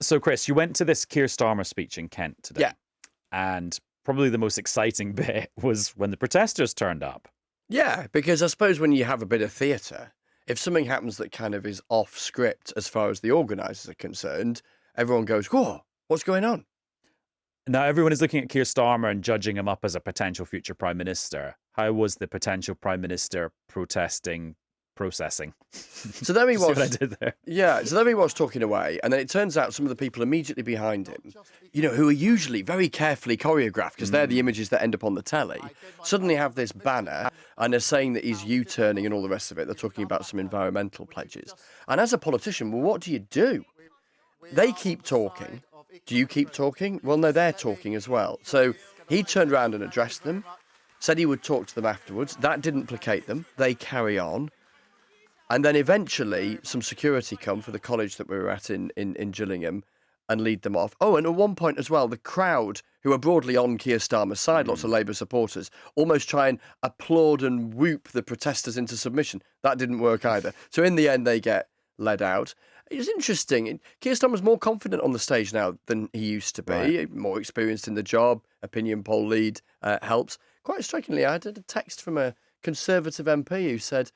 So, Chris, you went to this Keir Starmer speech in Kent today. Yeah. And probably the most exciting bit was when the protesters turned up. Yeah, because I suppose when you have a bit of theatre, if something happens that kind of is off script as far as the organisers are concerned, everyone goes, whoa, what's going on? Now, everyone is looking at Keir Starmer and judging him up as a potential future prime minister. How was the potential prime minister processing? So there he was. See what I did there? Yeah, so there he was talking away, and then it turns out some of the people immediately behind him, who are usually very carefully choreographed because they're the images that end up on the telly, suddenly have this banner and are saying that he's U-turning and all the rest of it. They're talking about some environmental pledges. And as a politician, well, what do? They keep talking. Do you keep talking? Well, no, they're talking as well. So he turned around and addressed them, said he would talk to them afterwards. That didn't placate them. They carry on. And then eventually some security come for the college that we were at in Gillingham and lead them off. Oh, and at one point as well, the crowd, who are broadly on Keir Starmer's side, lots of Labour supporters, almost try and applaud and whoop the protesters into submission. That didn't work either. So in the end, they get led out. It's interesting. Keir Starmer's more confident on the stage now than he used to be, right. More experienced in the job, opinion poll lead helps. Quite strikingly, I had a text from a Conservative MP who said,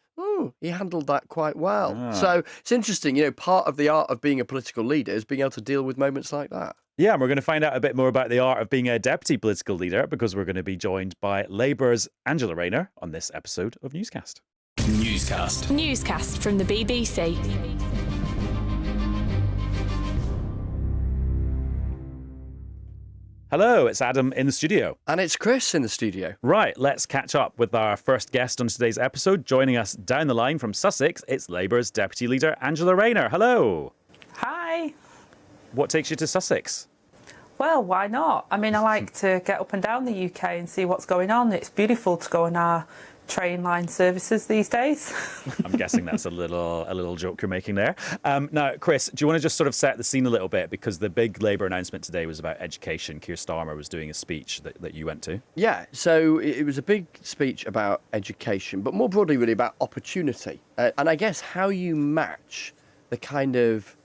he handled that quite well. So it's interesting, part of the art of being a political leader is being able to deal with moments like that. Yeah, and we're going to find out a bit more about the art of being a deputy political leader because we're going to be joined by Labour's Angela Rayner on this episode of Newscast. Newscast from the BBC. Hello, it's Adam in the studio. And it's Chris in the studio. Right, let's catch up with our first guest on today's episode. Joining us down the line from Sussex, it's Labour's Deputy Leader, Angela Rayner. Hello. Hi. What takes you to Sussex? Well, why not? I mean, I like to get up and down the UK and see what's going on. It's beautiful to go on our train line services these days. I'm guessing that's a little joke you're making there. Now, Chris, do you want to just sort of set the scene a little bit? Because the big Labour announcement today was about education. Keir Starmer was doing a speech that you went to. Yeah, so it was a big speech about education, but more broadly really about opportunity. And I guess how you match the kind of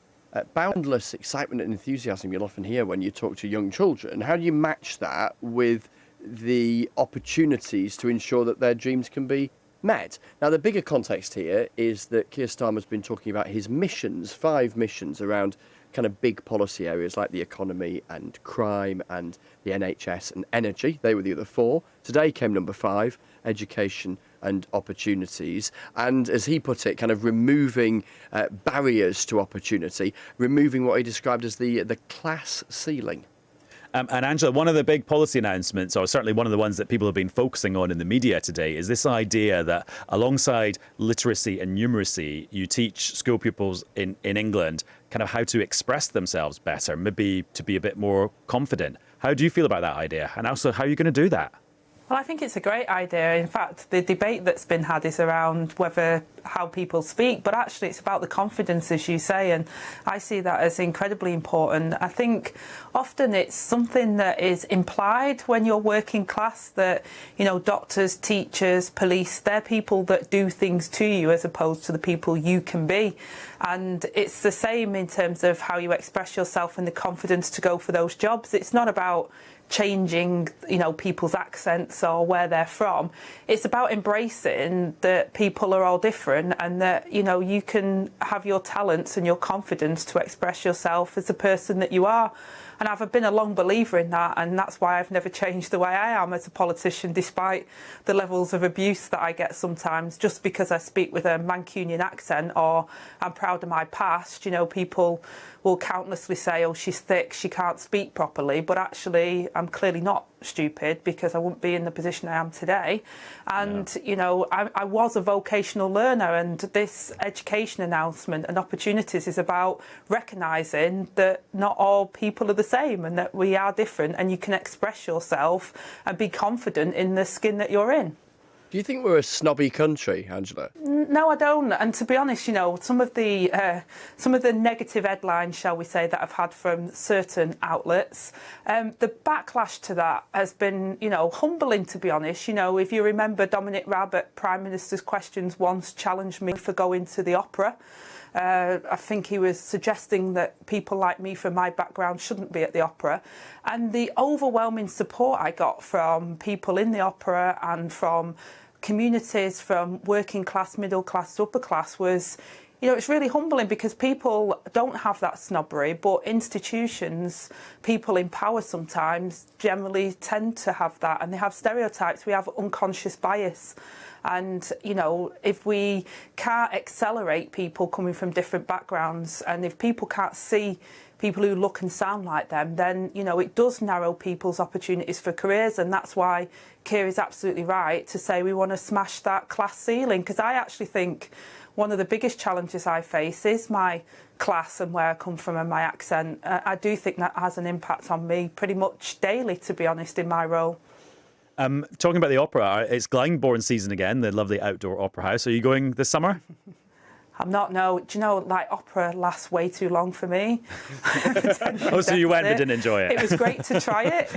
boundless excitement and enthusiasm you'll often hear when you talk to young children. How do you match that with the opportunities to ensure that their dreams can be met? Now, the bigger context here is that Keir Starmer's been talking about his missions, 5 missions around kind of big policy areas like the economy and crime and the NHS and energy. They were the other 4. Today came number 5, education and opportunities. And as he put it, kind of removing barriers to opportunity, removing what he described as the class ceiling. And Angela, one of the big policy announcements, or certainly one of the ones that people have been focusing on in the media today, is this idea that alongside literacy and numeracy, you teach school pupils in England kind of how to express themselves better, maybe to be a bit more confident. How do you feel about that idea? And also, how are you going to do that? Well, I think it's a great idea. In fact, the debate that's been had is around how people speak, but actually it's about the confidence, as you say, and I see that as incredibly important. I think often it's something that is implied when you're working class, that, doctors, teachers, police, they're people that do things to you as opposed to the people you can be. And it's the same in terms of how you express yourself and the confidence to go for those jobs. It's not about changing, people's accents or where they're from. It's about embracing that people are all different and that, you can have your talents and your confidence to express yourself as the person that you are. And I've been a long believer in that, and that's why I've never changed the way I am as a politician, despite the levels of abuse that I get sometimes, just because I speak with a Mancunian accent or I'm proud of my past. People will countlessly say, oh, she's thick, she can't speak properly, but actually I'm clearly not stupid, because I wouldn't be in the position I am today. And, I was a vocational learner, and this education announcement and opportunities is about recognising that not all people are the same and that we are different, and you can express yourself and be confident in the skin that you're in. Do you think we're a snobby country, Angela? No, I don't. And to be honest, some of the negative headlines, shall we say, that I've had from certain outlets, the backlash to that has been, humbling, to be honest. If you remember, Dominic Raab at Prime Minister's Questions once challenged me for going to the opera. I think he was suggesting that people like me from my background shouldn't be at the opera. And the overwhelming support I got from people in the opera and from communities from working class, middle class, upper class was, it's really humbling, because people don't have that snobbery, but institutions, people in power sometimes generally tend to have that, and they have stereotypes. We have unconscious bias. And, if we can't accelerate people coming from different backgrounds, and if people can't see people who look and sound like them, then, it does narrow people's opportunities for careers. And that's why Keir is absolutely right to say we want to smash that class ceiling, because I actually think one of the biggest challenges I face is my class and where I come from and my accent. I do think that has an impact on me pretty much daily, to be honest, in my role. Talking about the opera, it's Glyndebourne season again, the lovely outdoor opera house. Are you going this summer? I'm not, no. Do you know, opera lasts way too long for me. So you went but didn't enjoy it? It was great to try it.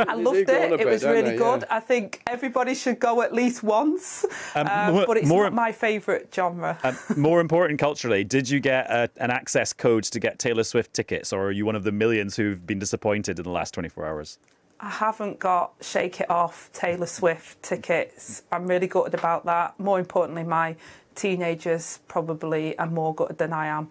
I loved it. It was really good. Yeah. I think everybody should go at least once. But it's not my favourite genre. More important culturally, did you get an access code to get Taylor Swift tickets, or are you one of the millions who've been disappointed in the last 24 hours? I haven't got Shake It Off Taylor Swift tickets. I'm really gutted about that. More importantly, my teenagers probably are more gutted than I am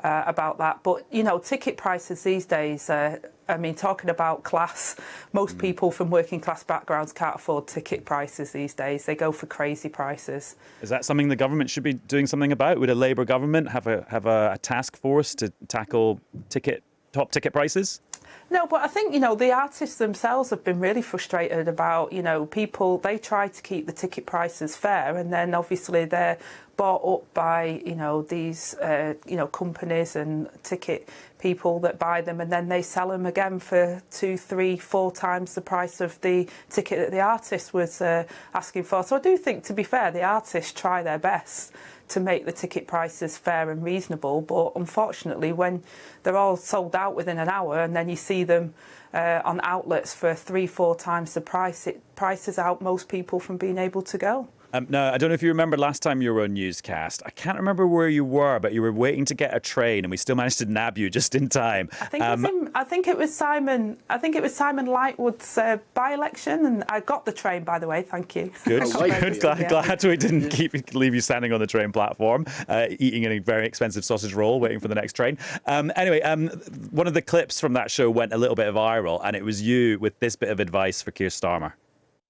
about that. But, ticket prices these days, talking about class, most people from working class backgrounds can't afford ticket prices these days. They go for crazy prices. Is that something the government should be doing something about? Would a Labour government have a task force to tackle top ticket prices? No, but I think, the artists themselves have been really frustrated about, people, they try to keep the ticket prices fair, and then obviously they're bought up by, these, companies and ticket people that buy them, and then they sell them again for 2, 3, 4 times the price of the ticket that the artist was asking for. So I do think, to be fair, the artists try their best to make the ticket prices fair and reasonable, but unfortunately when they're all sold out within an hour and then you see them on outlets for 3, 4 times the price, it prices out most people from being able to go. No, I don't know if you remember last time you were on Newscast. I can't remember where you were, but you were waiting to get a train, and we still managed to nab you just in time. I think it was Simon Lightwood's by-election, and I got the train, by the way. Thank you. Good. Glad we didn't leave you standing on the train platform, eating a very expensive sausage roll, waiting for the next train. Anyway, one of the clips from that show went a little bit viral, and it was you with this bit of advice for Keir Starmer.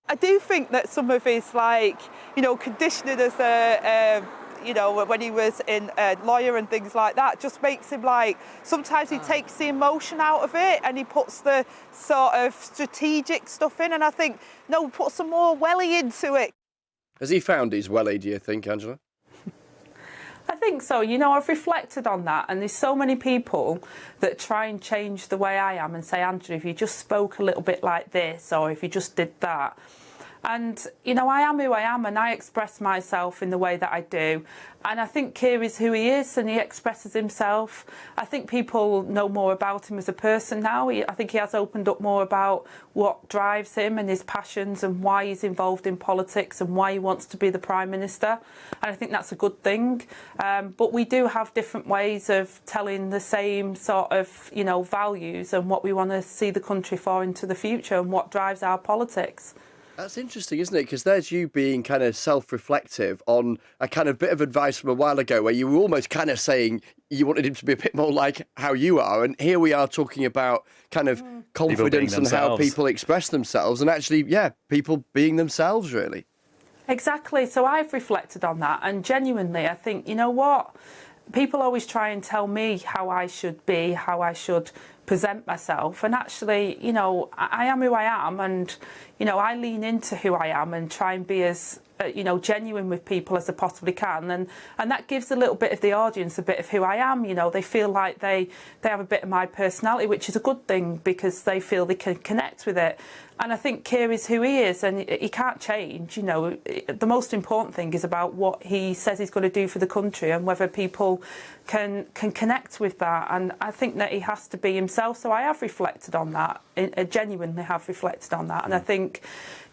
I do think that some of his, conditioning as when he was in lawyer and things like that, just makes him sometimes he takes the emotion out of it and he puts the sort of strategic stuff in, and I think, no, put some more welly into it. Has he found his welly, do you think, Angela? I think so. I've reflected on that, and there's so many people that try and change the way I am and say, Angela, if you just spoke a little bit like this, or if you just did that. And, I am who I am, and I express myself in the way that I do. And I think Keir is who he is, and he expresses himself. I think people know more about him as a person now. I think he has opened up more about what drives him and his passions and why he's involved in politics and why he wants to be the Prime Minister. And I think that's a good thing. But we do have different ways of telling the same sort of, values and what we want to see the country for into the future and what drives our politics. That's interesting, isn't it? Because there's you being kind of self-reflective on a kind of bit of advice from a while ago where you were almost kind of saying you wanted him to be a bit more like how you are. And here we are talking about kind of confidence and how people express themselves and actually, people being themselves, really. Exactly. So I've reflected on that, and genuinely I think, you know what? People always try and tell me how I should be, how I should present myself, and actually, I am who I am, and I lean into who I am and try and be as genuine with people as I possibly can, and that gives a little bit of the audience a bit of who I am. They feel like they have a bit of my personality, which is a good thing because they feel they can connect with it. And I think Keir is who he is, and he can't change. The most important thing is about what he says he's going to do for the country and whether people can connect with that. And I think that he has to be himself myself. So I have reflected on that. I genuinely have reflected on that. And I think,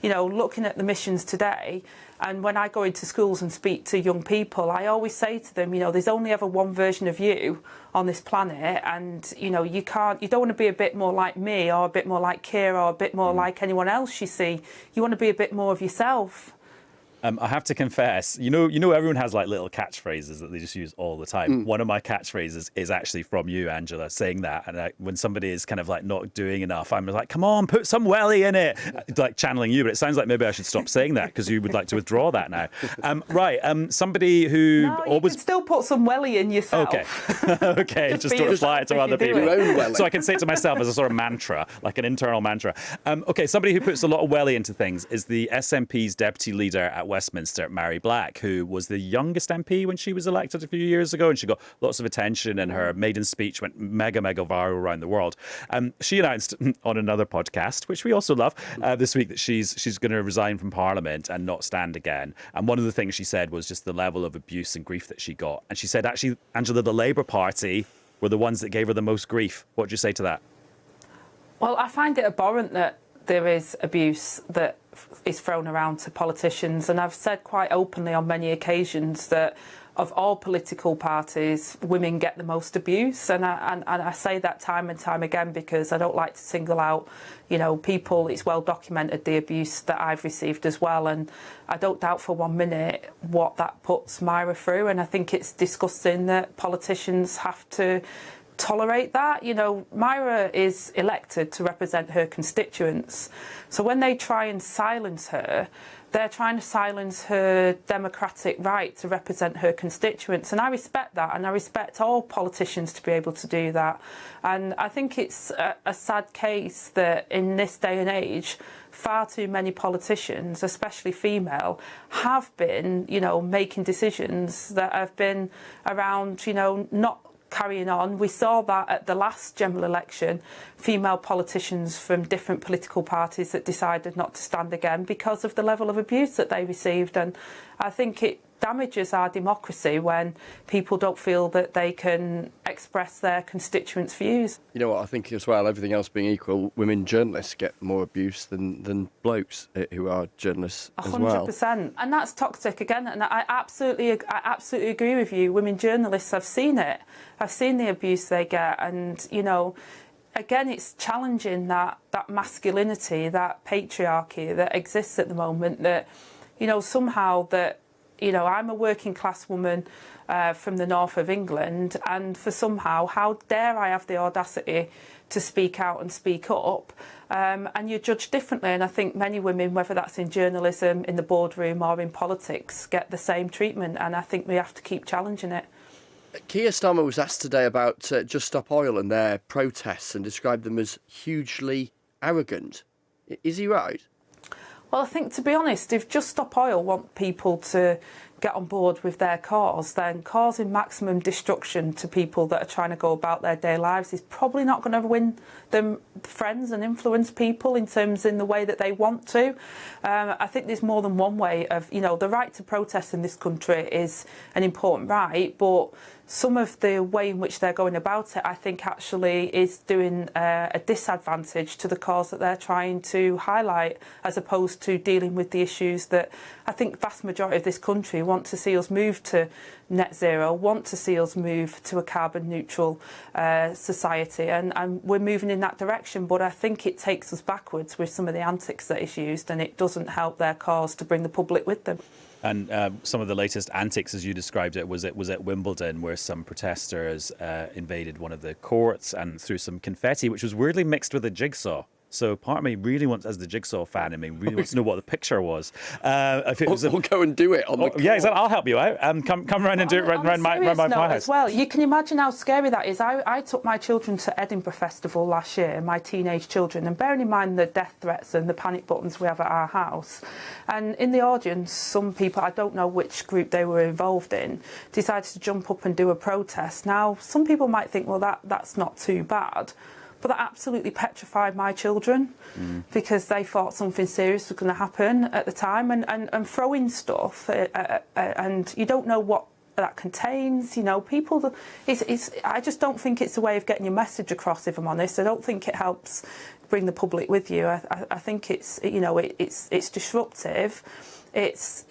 you know, looking at the missions today, and when I go into schools and speak to young people, I always say to them, you know, there's only ever one version of you on this planet, and, you know, you don't want to be a bit more like me or a bit more like Keir or a bit more like anyone else you see. You want to be a bit more of yourself. I have to confess, you know, everyone has like little catchphrases that they just use all the time. One of my catchphrases is actually from you, Angela, saying that. And when somebody is kind of like not doing enough, I'm like, come on, put some welly in it, like channeling you. But it sounds like maybe I should stop saying that because you would like to withdraw that now. Somebody who You can still put some welly in yourself. Okay, okay, just to apply it to other people. So I can say it to myself as a sort of mantra, like an internal mantra. Okay, somebody who puts a lot of welly into things is the SNP's deputy leader at Westminster, Mary Black, who was the youngest MP when she was elected a few years ago, and she got lots of attention, and her maiden speech went mega viral around the world. She announced on another podcast, which we also love, this week that she's going to resign from Parliament and not stand again. And one of the things she said was just the level of abuse and grief that she got. And she said, actually, Angela, the Labour Party were the ones that gave her the most grief. What do you say to that? Well, I find it abhorrent that there is abuse that is thrown around to politicians, and I've said quite openly on many occasions that of all political parties, women get the most abuse, and I say that time and time again because I don't like to single out, you know, people. It's well documented the abuse that I've received as well, and I don't doubt for 1 minute what that puts Myra through, and I think it's disgusting that politicians have to tolerate that. You know, Myra is elected to represent her constituents, so when they try and silence her, they're trying to silence her democratic right to represent her constituents, and I respect that, and I respect all politicians to be able to do that. And I think it's a sad case that in this day and age, far too many politicians, especially female, have been, you know, making decisions that have been around, you know, not carrying on. We saw that at the last general election, female politicians from different political parties that decided not to stand again because of the level of abuse that they received. And I think it damages our democracy when people don't feel that they can express their constituents' views. You know what, I think as well, everything else being equal, women journalists get more abuse than blokes who are journalists as well. 100%. And that's toxic again, and I absolutely agree with you. Women journalists, I've seen it. I've seen the abuse they get, and, you know, again, it's challenging that masculinity, that patriarchy that exists at the moment, that, you know, somehow that, you know, I'm a working class woman from the north of England, and for somehow, how dare I have the audacity to speak out and speak up, and you're judged differently. And I think many women, whether that's in journalism, in the boardroom or in politics, get the same treatment, and I think we have to keep challenging it. Keir Starmer was asked today about Just Stop Oil and their protests and described them as hugely arrogant. Is he right? Well, I think, to be honest, if Just Stop Oil want people to get on board with their cause, then causing maximum destruction to people that are trying to go about their daily lives is probably not going to win them friends and influence people in the way that they want to. I think there's more than one way of, you know, the right to protest in this country is an important right, but some of the way in which they're going about it, I think, actually is doing a disadvantage to the cause that they're trying to highlight, as opposed to dealing with the issues that I think vast majority of this country want to see us move to net zero, want to see us move to a carbon neutral society, and we're moving in that direction. But I think it takes us backwards with some of the antics that is used, and it doesn't help their cause to bring the public with them. And some of the latest antics, as you described it, was at Wimbledon, where some protesters invaded one of the courts and threw some confetti, which was weirdly mixed with a jigsaw. So part of me really wants, as the Jigsaw fan in me, really wants to know what the picture was. If it was we'll go and do it on the court. Yeah, exactly. I'll help you out. Come around and do it around my house. As well, you can imagine how scary that is. I took my children to Edinburgh Festival last year, my teenage children, and bearing in mind the death threats and the panic buttons we have at our house, and in the audience, some people, I don't know which group they were involved in, decided to jump up and do a protest. Now, some people might think, well, that's not too bad. But that absolutely petrified my children because they thought something serious was going to happen at the time, and throwing stuff, and you don't know what that contains, people. I just don't think it's a way of getting your message across. If I'm honest, I don't think it helps bring the public with you. I think it's it's disruptive. It's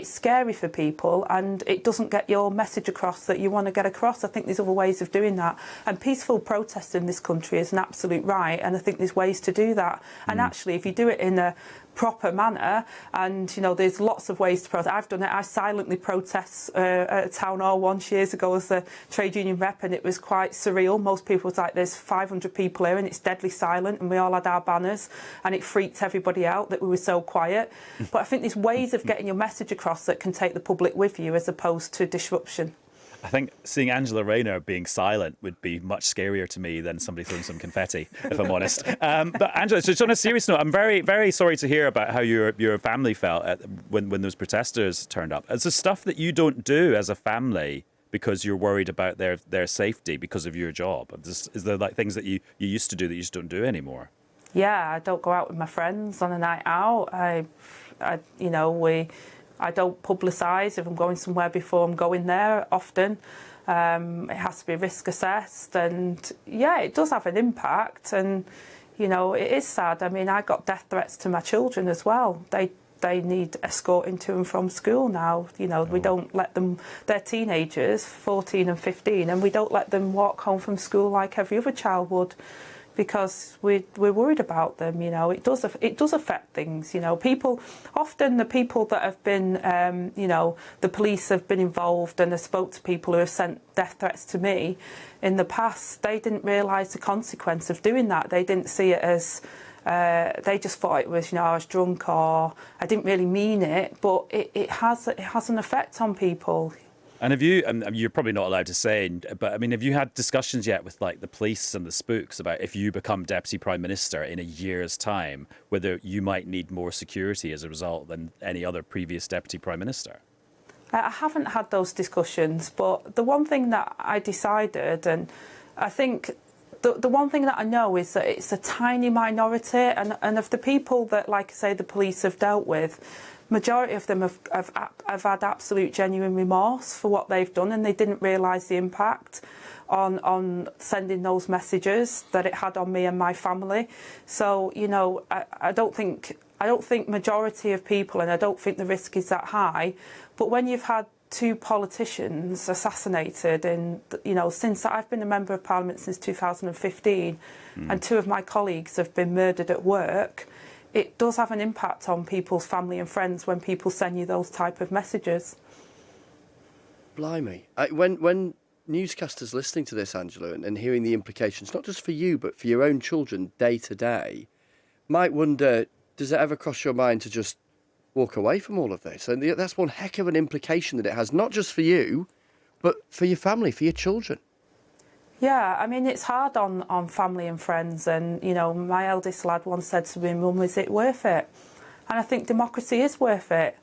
scary for people, and it doesn't get your message across that you want to get across. I think there's other ways of doing that, and peaceful protest in this country is an absolute right, and I think there's ways to do that. And actually, if you do it in a proper manner, and there's lots of ways to protest. I've done it. I silently protest at a town hall once years ago as a trade union rep, and it was quite surreal. Most people was like, there's 500 people here and it's deadly silent, and we all had our banners, and it freaked everybody out that we were so quiet. But I think there's ways of getting your message across that can take the public with you, as opposed to disruption. I think seeing Angela Rayner being silent would be much scarier to me than somebody throwing some confetti, if I'm honest. But Angela, just on a serious note, I'm very, very sorry to hear about how your family felt when those protesters turned up. It's the stuff that you don't do as a family because you're worried about their safety because of your job. Is there like things that you used to do that you just don't do anymore? Yeah, I don't go out with my friends on a night out. I don't publicise if I'm going somewhere before I'm going there often. It has to be risk assessed, and yeah, it does have an impact, and it is sad. I mean, I got death threats to my children as well. They need escorting to and from school now. We don't let them, they're teenagers, 14 and 15, and we don't let them walk home from school like every other child would, because we're worried about them. It does affect things. The people that have been, the police have been involved, and I spoke to people who have sent death threats to me in the past. They didn't realise the consequence of doing that. They didn't see it as, they just thought it was, I was drunk, or I didn't really mean it. But it has an effect on people. And have you, and you're probably not allowed to say, but I mean, have you had discussions yet with like the police and the spooks about if you become Deputy Prime Minister in a year's time, whether you might need more security as a result than any other previous Deputy Prime Minister? I haven't had those discussions, but the one thing that I decided, and I think the one thing that I know is that it's a tiny minority, and of the people that, like I say, the police have dealt with, majority of them have had absolute genuine remorse for what they've done, and they didn't realise the impact on sending those messages that it had on me and my family. So I don't think majority of people, and I don't think the risk is that high. But when you've had two politicians assassinated since I've been a Member of Parliament since 2015, and two of my colleagues have been murdered at work, it does have an impact on people's family and friends when people send you those type of messages. Blimey. When newscasters listening to this, Angela, and hearing the implications, not just for you, but for your own children day to day, might wonder, does it ever cross your mind to just walk away from all of this? And that's one heck of an implication that it has, not just for you, but for your family, for your children. Yeah, I mean, it's hard on family and friends, and my eldest lad once said to me, "Mum, is it worth it?" And I think democracy is worth it.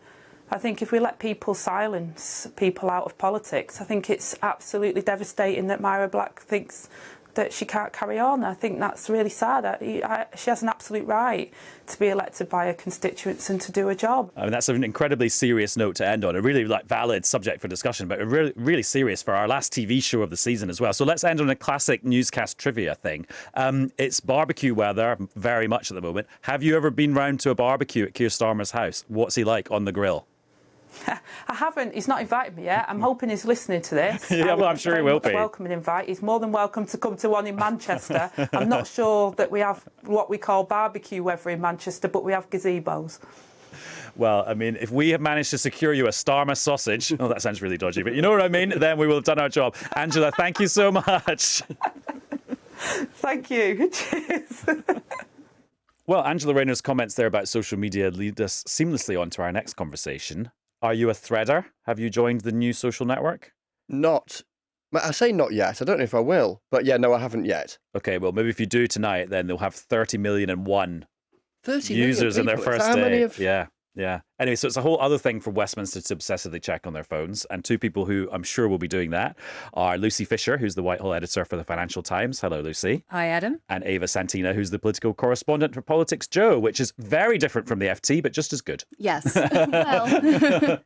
I think if we let people silence people out of politics, I think it's absolutely devastating that Myra Black thinks that she can't carry on. I think that's really sad. She has an absolute right to be elected by her constituents and to do a job. I mean, that's an incredibly serious note to end on. A really valid subject for discussion, but really, really serious for our last TV show of the season as well. So let's end on a classic newscast trivia thing. It's barbecue weather very much at the moment. Have you ever been round to a barbecue at Keir Starmer's house? What's he like on the grill? I haven't. He's not invited me yet. I'm hoping he's listening to this. Yeah, well, I'm sure he will be. Welcome and invite. He's more than welcome to come to one in Manchester. I'm not sure that we have what we call barbecue weather in Manchester, but we have gazebos. Well, I mean, if we have managed to secure you a Starmer sausage, oh, that sounds really dodgy, but you know what I mean, then we will have done our job. Angela, thank you so much. Thank you. Cheers. Well, Angela Rayner's comments there about social media lead us seamlessly on to our next conversation. Are you a threader? Have you joined the new social network? Not. I say not yet. I don't know if I will. But yeah, no, I haven't yet. Okay, well, maybe if you do tonight, then they'll have 30 million and one 30 users in their first day. How many of yeah. Yeah. Anyway, so it's a whole other thing for Westminster to obsessively check on their phones. And two people who I'm sure will be doing that are Lucy Fisher, who's the Whitehall editor for the Financial Times. Hello, Lucy. Hi, Adam. And Ava Santina, who's the political correspondent for Politics Joe, which is very different from the FT, but just as good. Yes. Well.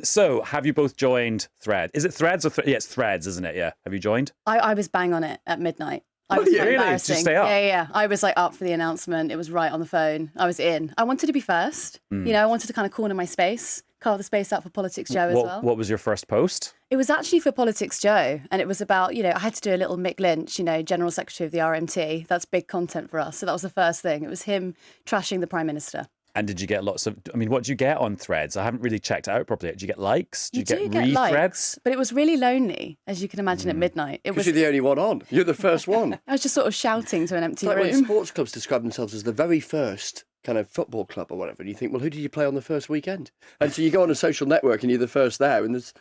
So have you both joined Thread? Is it Threads or yeah, it's Threads, isn't it? Yeah. Have you joined? I was bang on it at midnight. I was really? embarrassing. Did you stay up? Yeah. I was like up for the announcement. It was right on the phone. I was in. I wanted to be first. You know, I wanted to kind of corner my space, carve the space out for Politics Joe as well. What was your first post? It was actually for Politics Joe, and it was about, you know, I had to do a little Mick Lynch, you know, General Secretary of the RMT. That's big content for us. So that was the first thing. It was him trashing the Prime Minister. And did you get lots of, I mean, what did you get on Threads? I haven't really checked it out properly. Did you get likes? Did you get likes, re-threads? but it was really lonely, as you can imagine, at midnight. It was. You're the only one on. You're the first one. I was just sort of shouting to an empty It's like room. when sports clubs describe themselves as the very first kind of football club or whatever, and you think, well, who did you play on the first weekend? And so you go on a social network and you're the first there, and there's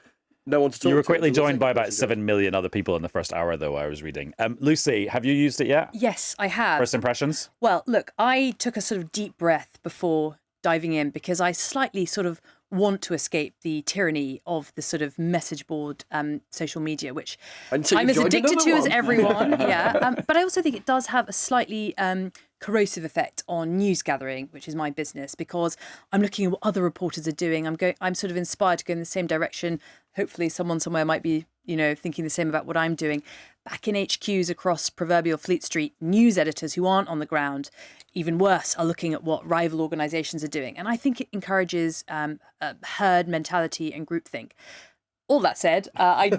no one to talk to. You were quickly joined by about 7 million other people in the first hour, though, I was reading. Lucy, have you used it yet? Yes, I have. First impressions? Well, look, I took a sort of deep breath before diving in because I slightly sort of want to escape the tyranny of the sort of message board social media, which Until I'm you've as joined addicted another to as one. everyone. Yeah, but I also think it does have a slightly corrosive effect on news gathering, which is my business, because I'm looking at what other reporters are doing. I'm sort of inspired to go in the same direction. Hopefully someone somewhere might be, you know, thinking the same about what I'm doing. Back in HQs across proverbial Fleet Street, news editors who aren't on the ground, even worse, are looking at what rival organisations are doing. And I think it encourages herd mentality and groupthink. All that said, I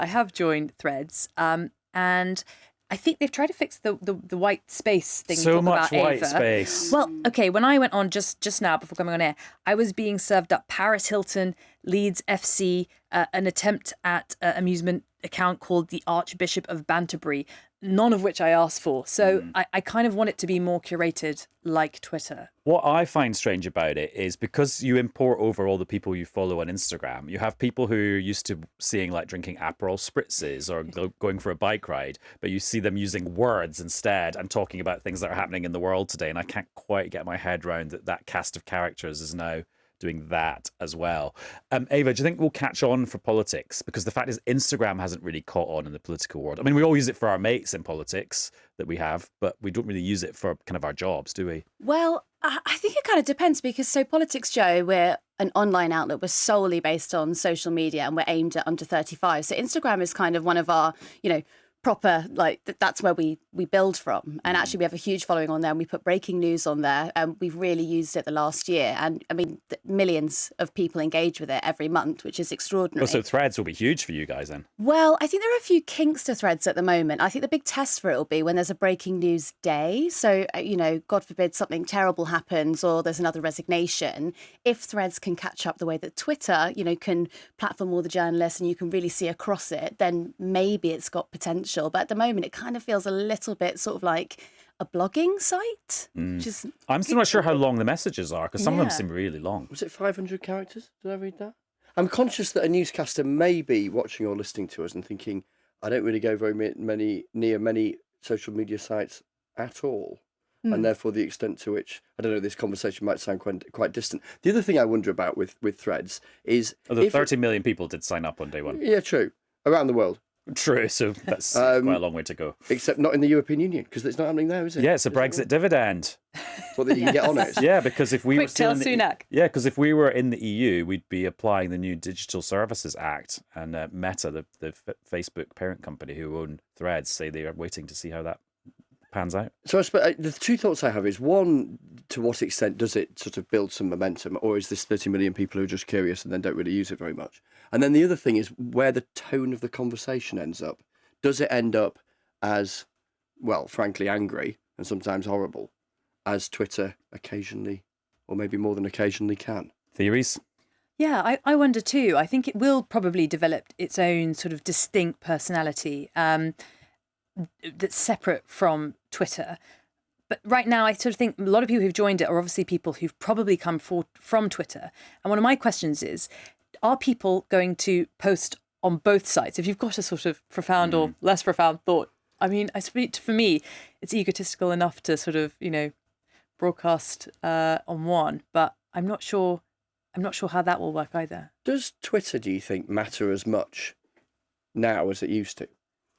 have joined Threads, and I think they've tried to fix the white space thing. So much about white Ava. space. Well, okay, when I went on just now before coming on air, I was being served up Paris Hilton, Leeds FC, an attempt at amusement account called the Archbishop of Banterbury, none of which I asked for. So I kind of want it to be more curated like Twitter. What I find strange about it is because you import over all the people you follow on Instagram, you have people who are used to seeing like drinking Aperol spritzes or going for a bike ride, but you see them using words instead and talking about things that are happening in the world today. And I can't quite get my head around that cast of characters is now doing that as well. Ava, do you think we'll catch on for politics? Because the fact is Instagram hasn't really caught on in the political world. I mean, we all use it for our mates in politics that we have, but we don't really use it for kind of our jobs, do we? Well, I think it kind of depends because Politics Joe, we're an online outlet, we're solely based on social media and we're aimed at under 35. So Instagram is kind of one of our, you know, proper, like that's where we build from. And actually we have a huge following on there and we put breaking news on there and we've really used it the last year. And I mean, millions of people engage with it every month, which is extraordinary. Oh, so Threads will be huge for you guys then? Well, I think there are a few kinks to Threads at the moment. I think the big test for it will be when there's a breaking news day. So, you know, God forbid something terrible happens or there's another resignation. If Threads can catch up the way that Twitter, you know, can platform all the journalists and you can really see across it, then maybe it's got potential. But at the moment, it kind of feels a little bit sort of like a blogging site. I'm still not sure how long the messages are because some of them seem really long. Was it 500 characters? Did I read that? I'm conscious that a newscaster may be watching or listening to us and thinking, I don't really go very near many social media sites at all. And therefore the extent to which, I don't know, this conversation might sound quite distant. The other thing I wonder about with Threads is... Although 30 million people did sign up on day one. Yeah, true. Around the world. True, so that's quite a long way to go. Except not in the European Union, because it's not happening there, is it? Yeah, it's a Brexit dividend. Well, that you can get on it. Yeah, because if we were Quick still tell in the, Sunak. yeah, because if we were in the EU, we'd be applying the new Digital Services Act, and Meta, the Facebook parent company who own Threads, say they are waiting to see how that pans out. So I suppose the two thoughts I have is, one, to what extent does it sort of build some momentum, or is this 30 million people who are just curious and then don't really use it very much? And then the other thing is where the tone of the conversation ends up. Does it end up as, well, frankly, angry and sometimes horrible, as Twitter occasionally, or maybe more than occasionally, can? Theories? Yeah, I wonder too. I think it will probably develop its own sort of distinct personality that's separate from Twitter. But right now, I sort of think a lot of people who've joined it are obviously people who've probably come from Twitter. And one of my questions is, are people going to post on both sides? If you've got a sort of profound or less profound thought, I mean, for me, it's egotistical enough to sort of, you know, broadcast on one, but I'm not sure how that will work either. Does Twitter, do you think, matter as much now as it used to?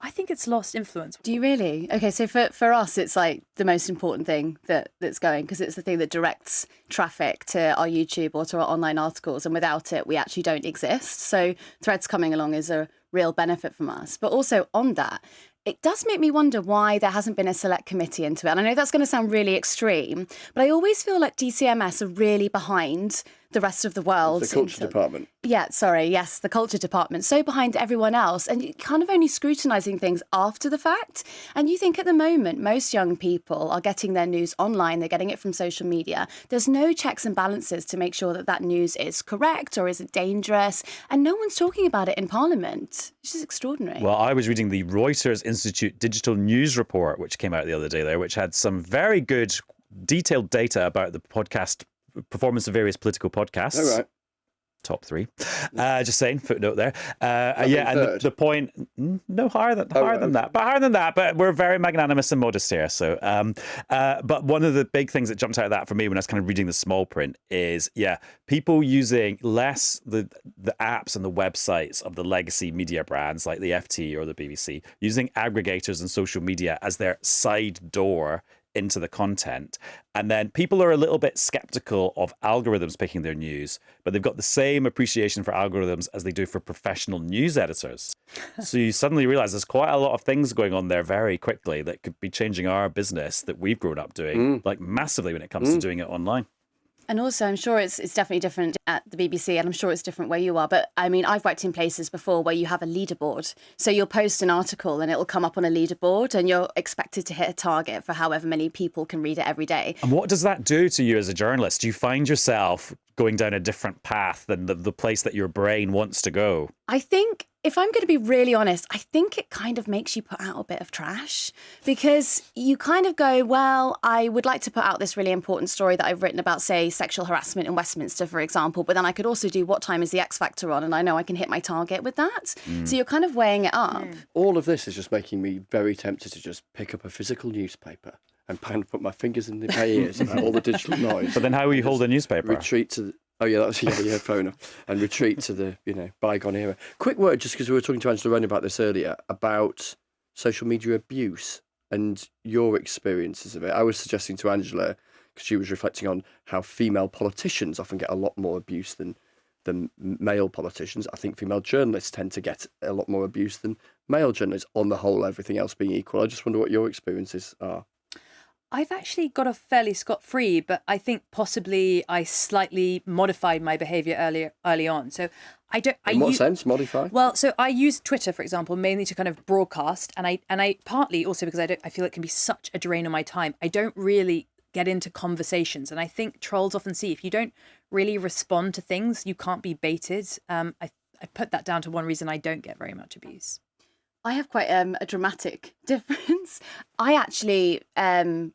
I think it's lost influence. Do you really? Okay, so for us, it's like the most important thing that's going, because it's the thing that directs traffic to our YouTube or to our online articles. And without it, we actually don't exist. So Threads coming along is a real benefit from us. But also on that, it does make me wonder why there hasn't been a select committee into it. And I know that's going to sound really extreme, but I always feel like DCMS are really behind the rest of the world. The culture department. Yes, the culture department. So behind everyone else, and you're kind of only scrutinising things after the fact. And you think at the moment, most young people are getting their news online, they're getting it from social media. There's no checks and balances to make sure that that news is correct or is it dangerous. And no one's talking about it in Parliament, which is extraordinary. Well, I was reading the Reuters Institute Digital News Report, which came out the other day there, which had some very good detailed data about the podcast performance of various political podcasts. All right. Top 3. Just saying, footnote there. And the point, no, higher than that. But we're very magnanimous and modest here. So, but one of the big things that jumped out of that for me when I was kind of reading the small print is, people using less the apps and the websites of the legacy media brands like the FT or the BBC, using aggregators and social media as their side door into the content. And then people are a little bit skeptical of algorithms picking their news, but they've got the same appreciation for algorithms as they do for professional news editors. So you suddenly realize there's quite a lot of things going on there very quickly that could be changing our business that we've grown up doing, like massively when it comes to doing it online. And also, I'm sure it's definitely different at the BBC, and I'm sure it's different where you are. But I mean, I've worked in places before where you have a leaderboard. So you'll post an article and it'll come up on a leaderboard and you're expected to hit a target for however many people can read it every day. And what does that do to you as a journalist? Do you find yourself going down a different path than the place that your brain wants to go? I think, if I'm going to be really honest, I think it kind of makes you put out a bit of trash, because you kind of go, well, I would like to put out this really important story that I've written about, say, sexual harassment in Westminster, for example, but then I could also do what time is the X Factor on, and I know I can hit my target with that. So you're kind of weighing it up. All of this is just making me very tempted to just pick up a physical newspaper and put my fingers in my ears about all the digital noise. But then how will you hold a newspaper? Retreat to the... Oh, yeah, that's fair enough. And retreat to the, bygone era. Quick word, just because we were talking to Angela Rayner about this earlier, about social media abuse and your experiences of it. I was suggesting to Angela, because she was reflecting on how female politicians often get a lot more abuse than male politicians. I think female journalists tend to get a lot more abuse than male journalists, on the whole, everything else being equal. I just wonder what your experiences are. I've actually got off fairly scot-free, but I think possibly I slightly modified my behaviour early on. So I don't. In what sense, modify? Well, so I use Twitter, for example, mainly to kind of broadcast, and I partly also because I feel it can be such a drain on my time. I don't really get into conversations, and I think trolls often see if you don't really respond to things, you can't be baited. I put that down to one reason I don't get very much abuse. I have quite a dramatic difference. I actually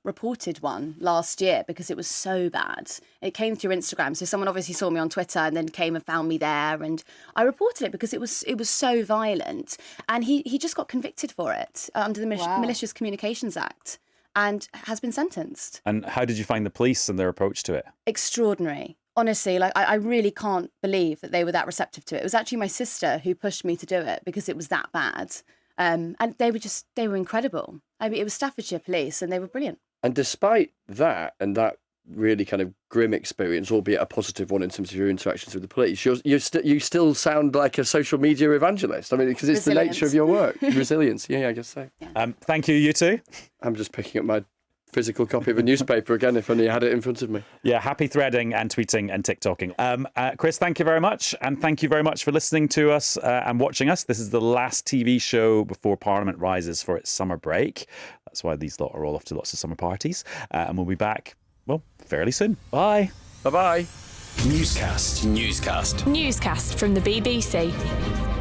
reported one last year because it was so bad. It came through Instagram. So someone obviously saw me on Twitter and then came and found me there. And I reported it because it was so violent. And he just got convicted for it under the Malicious Communications Act and has been sentenced. And how did you find the police and their approach to it? Extraordinary. Honestly, I really can't believe that they were that receptive to it. It was actually my sister who pushed me to do it because it was that bad. And they were incredible. I mean, it was Staffordshire Police and they were brilliant. And despite that and that really kind of grim experience, albeit a positive one in terms of your interactions with the police, you still sound like a social media evangelist. I mean, because it's the nature of your work. Resilience. Yeah, I guess so. Yeah. Thank you, you two. I'm just picking up my physical copy of a newspaper again, if only I had it in front of me. Yeah, happy threading and tweeting and TikToking. Chris, thank you very much. And thank you very much for listening to us and watching us. This is the last TV show before Parliament rises for its summer break. That's why these lot are all off to lots of summer parties. And we'll be back, well, fairly soon. Bye. Bye-bye. Newscast from the BBC.